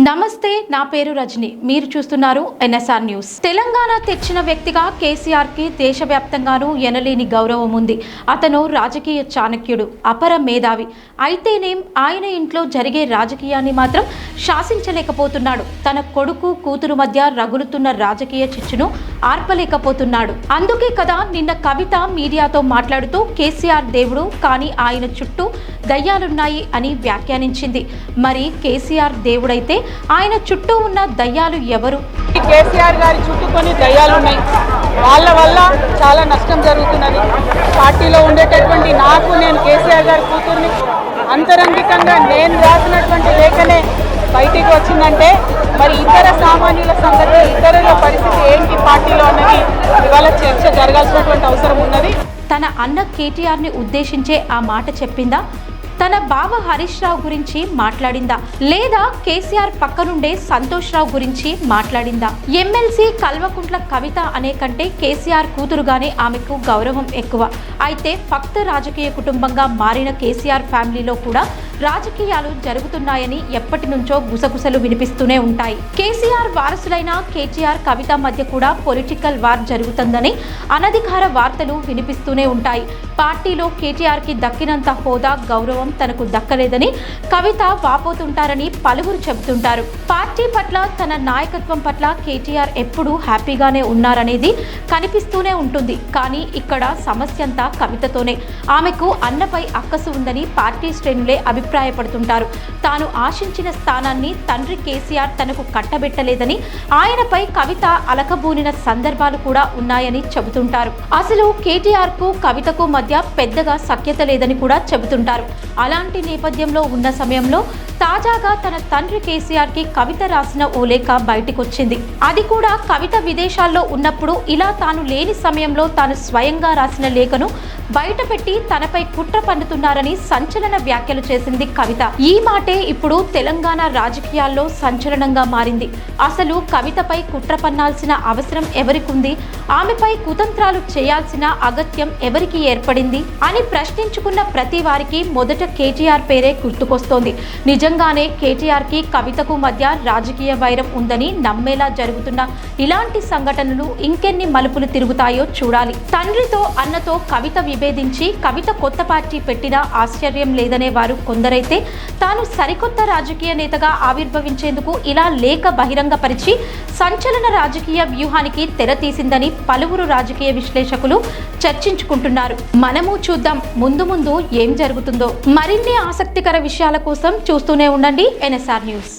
నమస్తే, నా పేరు రజని. మీరు చూస్తున్నారు ఎన్ఎస్ఆర్ న్యూస్. తెలంగాణ తెచ్చిన వ్యక్తిగా కేసీఆర్ కి దేశవ్యాప్తంగానూ ఎనలేని గౌరవం ఉంది. అతను రాజకీయ చాణక్యుడు, అపర మేధావి. అయితేనేం ఆయన ఇంట్లో జరిగే రాజకీయాన్ని మాత్రం శాసించలేకపోతున్నాడు. తన కొడుకు కూతురు మధ్య రగులుతున్న రాజకీయ చిచ్చును ఆర్పలేకపోతున్నాడు. అందుకే కదా నిన్న కవిత మీడియాతో మాట్లాడుతూ కేసీఆర్ దేవుడు, కానీ ఆయన చుట్టూ దయ్యాలున్నాయి అని వ్యాఖ్యానించింది. మరి కేసీఆర్ దేవుడైతే ఆయన చుట్టూ ఉన్న దయ్యాలు ఎవరు? కేసీఆర్ గారి చుట్టూ కొన్ని దయ్యాలు ఉన్నాయి. వాళ్ళ వల్ల చాలా నష్టం జరుగుతున్నది. పార్టీలో ఉండేటటువంటి నేను కేసీఆర్ గారి కూతుర్ని అంతరంగికంగా నేను రాసినటువంటి లేఖనే బయటికి వచ్చిందంటే మరి ఇతర సామాన్యుల సంగతి, ఇతరుల పరిస్థితి ఏంటి పార్టీలో అన్నది ఇవాళ చర్చ జరగాల్సినటువంటి అవసరం ఉన్నది. తన అన్న కేటీఆర్ని ఉద్దేశించే ఆ మాట చెప్పిందా? తన బావ హరీష్ రావు గురించి మాట్లాడిందా? లేదా కేసీఆర్ పక్కనుండే సంతోష్ రావు గురించి మాట్లాడిందా? ఎమ్మెల్సీ కల్వకుంట్ల కవిత అనే కంటే కేసీఆర్ కూతురుగానే ఆమెకు గౌరవం ఎక్కువ. అయితే ఫక్త్ రాజకీయ కుటుంబంగా మారిన కేసీఆర్ ఫ్యామిలీలో కూడా రాజకీయాలు జరుగుతున్నాయని ఎప్పటి నుంచో గుసగుసలు వినిపిస్తూనే ఉంటాయి. కేసీఆర్ వారసులైన కేటీఆర్ కవిత మధ్య కూడా పొలిటికల్ వార్ జరుగుతుందని అనధికార వార్తలు వినిపిస్తూనే ఉంటాయి. పార్టీలో కేటీఆర్ కి దక్కినంత హోదా, గౌరవం తనకు దక్కలేదని కవిత వాపోతుంటారని పలువురు చెబుతుంటారు. పార్టీ పట్ల, తన నాయకత్వం పట్ల కేటీఆర్ ఎప్పుడూ హ్యాపీగానే ఉన్నారనేది కనిపిస్తూనే ఉంటుంది. కానీ ఇక్కడ సమస్య అంతా కవితతోనే. ఆమెకు అన్నపై అక్కసు ఉందని పార్టీ శ్రేణులే అభిప్రాయపడుతుంటారు. తాను ఆశించిన స్థానాన్ని తండ్రి కేసీఆర్ తనకు కట్టబెట్టలేదని, ఆయనపై కవిత అలకబూనిన సందర్భాలు కూడా ఉన్నాయని చెబుతుంటారు. అసలు కేటీఆర్ కు కవితకు మధ్య పెద్దగా సఖ్యత లేదని కూడా చెబుతుంటారు. అలాంటి నేపథ్యంలో ఉన్న సమయంలో తాజాగా తన తండ్రి కేసీఆర్ కి కవిత రాసిన ఓ లేఖ బయటికొచ్చింది. అది కూడా కవిత విదేశాల్లో ఉన్నప్పుడు, ఇలా తాను లేని సమయంలో తాను స్వయంగా రాసిన లేఖను బయటపెట్టి తనపై కుట్ర పన్నుతున్నారని సంచలన వ్యాఖ్యలు చేసింది కవిత. ఈ మాటే ఇప్పుడు తెలంగాణ రాజకీయాల్లో సంచలనంగా మారింది. అసలు కవితపై కుట్ర పన్నాల్సిన అవసరం ఎవరికుంది? ఆమెపై కుతంత్రాలు చేయాల్సిన అగత్యం ఎవరికి ఏర్పడింది అని ప్రశ్నించుకున్న ప్రతి వారికి మొదట కేటీఆర్ పేరే గుర్తుకొస్తోంది. నిజంగానే కేటీఆర్ కి కవితకు మధ్య రాజకీయ వైరం ఉందని నమ్మేలా జరుగుతున్న ఇలాంటి సంఘటనలు ఇంకెన్ని మలుపులు తిరుగుతాయో చూడాలి. తండ్రితో, అన్నతో కవిత విభేదించి కవిత కొత్త పార్టీ పెట్టినా ఆశ్చర్యం లేదనే వారు కొందరైతే, తాను సరికొత్త రాజకీయ నేతగా ఆవిర్భవించేందుకు ఇలా లేఖ బహిరంగపరిచి సంచలన రాజకీయ వ్యూహానికి తెర తీసిందని పలువురు రాజకీయ విశ్లేషకులు చర్చించుకుంటున్నారు. మనము చూద్దాం ముందు ముందు ఏం జరుగుతుందో. మరిన్ని ఆసక్తికర విషయాల కోసం చూస్తూనే ఉండండి ఎన్ఎస్ఆర్ న్యూస్.